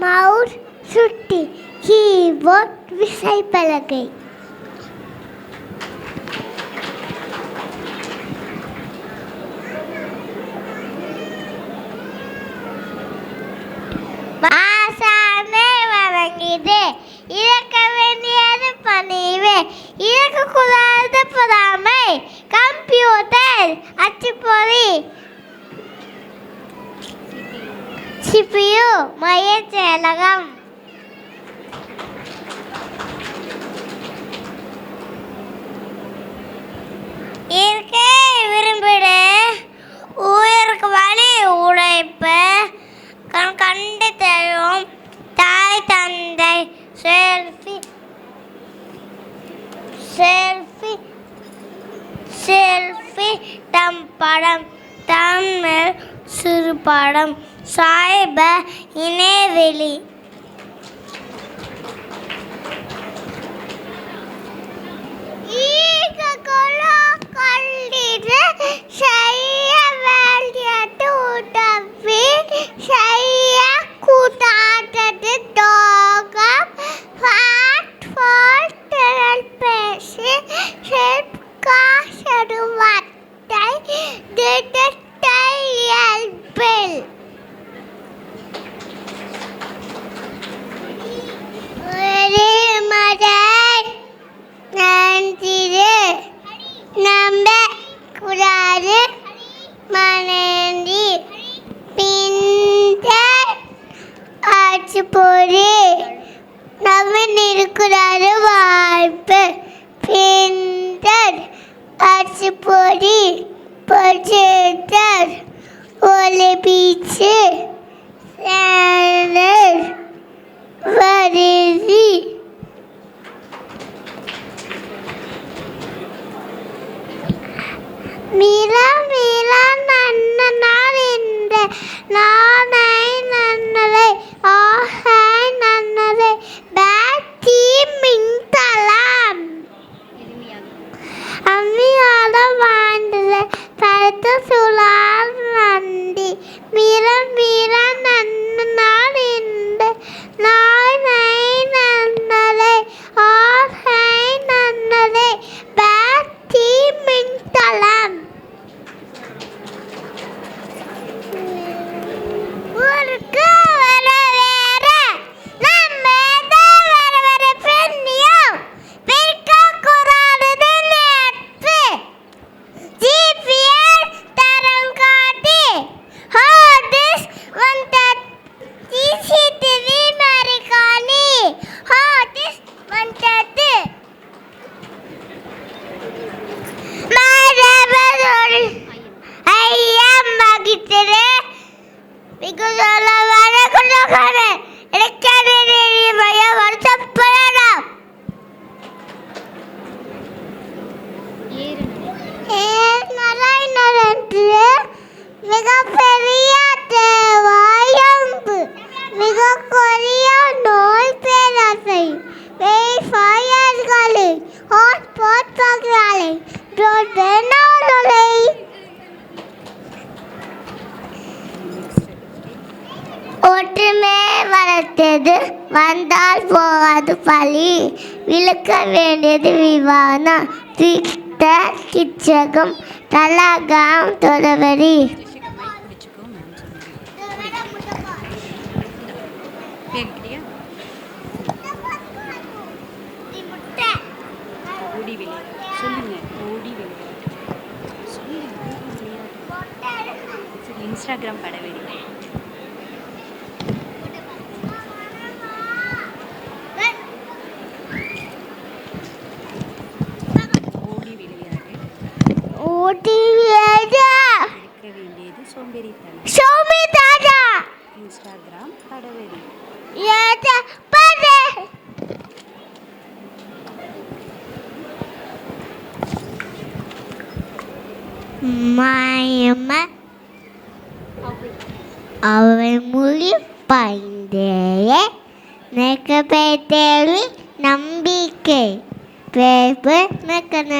Mouse சுட்டி, keyboard விசைப்பலகை. ஆசானே வழங்கிது, இறக்க வேண்டியது பணிவு, இறக்கக்கூடாது பொறாமை. கம்ப்யூட்டர், அச்சுப்பொறி, CPU, மைய செயலகம். இயற்கை விரும்பிடு, உயிருக்கு வழி உழைப்பு, கண்டு தரும் தாய் தந்தை. செல்ஃபி செல்ஃபி செல்ஃபி தம் படம், தமிழ் சிறு படம். சைபர் இணையவெளி. செய்ய வேண்டியது உதவி, செய்ய கூடாதது துரோகம். திரள் பேசி காசடுவத்தை திட்டத்தை இயல்பில். நன்றிரு நம்ப கூடாது மனந்தி பிந்த ஆச்சுப்பொறி நவன் இருக்கிறாரு வாய்ப்பு. பிந்தர் ஆச்சுப்பொறி பொஜெக்டர் ஒலி பீச்சு வரிசி. மீரா மீரா நன்ன நாள் இந்த நானை நன்னலை ஆஹாய் நன்னலை பேட்டி மின்தலாம் அம்மியால வாழ்ந்தது படுத்து சுழார் நந்தி. மீரா மீரா நன்ன நாள் இந்த நானை நன்னலை ஆஹாய் நன்னலை பேட்டி மின்தலாம். ஊருக்கு வர வேற நம்ம வர வர பெண்ணியும் பிரிக்க கூடாது நேற்று. ஜிபிஎஸ் தரம் காட்டி ஹார்டிஸ் வந்த சிசிடிவி மரிகாணி ஹார்டிஸ் வந்தது. ஐயம் மகிழ்ச்சிரு மிகு சொல்ல வர கொண்டாட இடைக்கான பய வருத்தப்படலாம். மிகப்பெரிய தேவாயம்பு மிக கொடிய நோய் பேராசை ஃபயர்களை ஹாட்ஸ்பாட் பகலை ஒற்றுமை வளர்த்தது வந்தால் போகாது பழி. விளக்க வேண்டியது விவாதம், திட்ட கிச்சகம் தலகம் தொடவரி. இன்ஸ்டாகிராம் படவேடி ஓடி விளையாடு ஓடி விளையாடு வேண்டியது சோம்பேறித்தனம். இன்ஸ்டாகிராம் படவேடி மாயம்மா அவள் மொழி பாய்ந்தே நெக்க பேத்தேவி நம்பிக்கை பேப்பர் நக்கன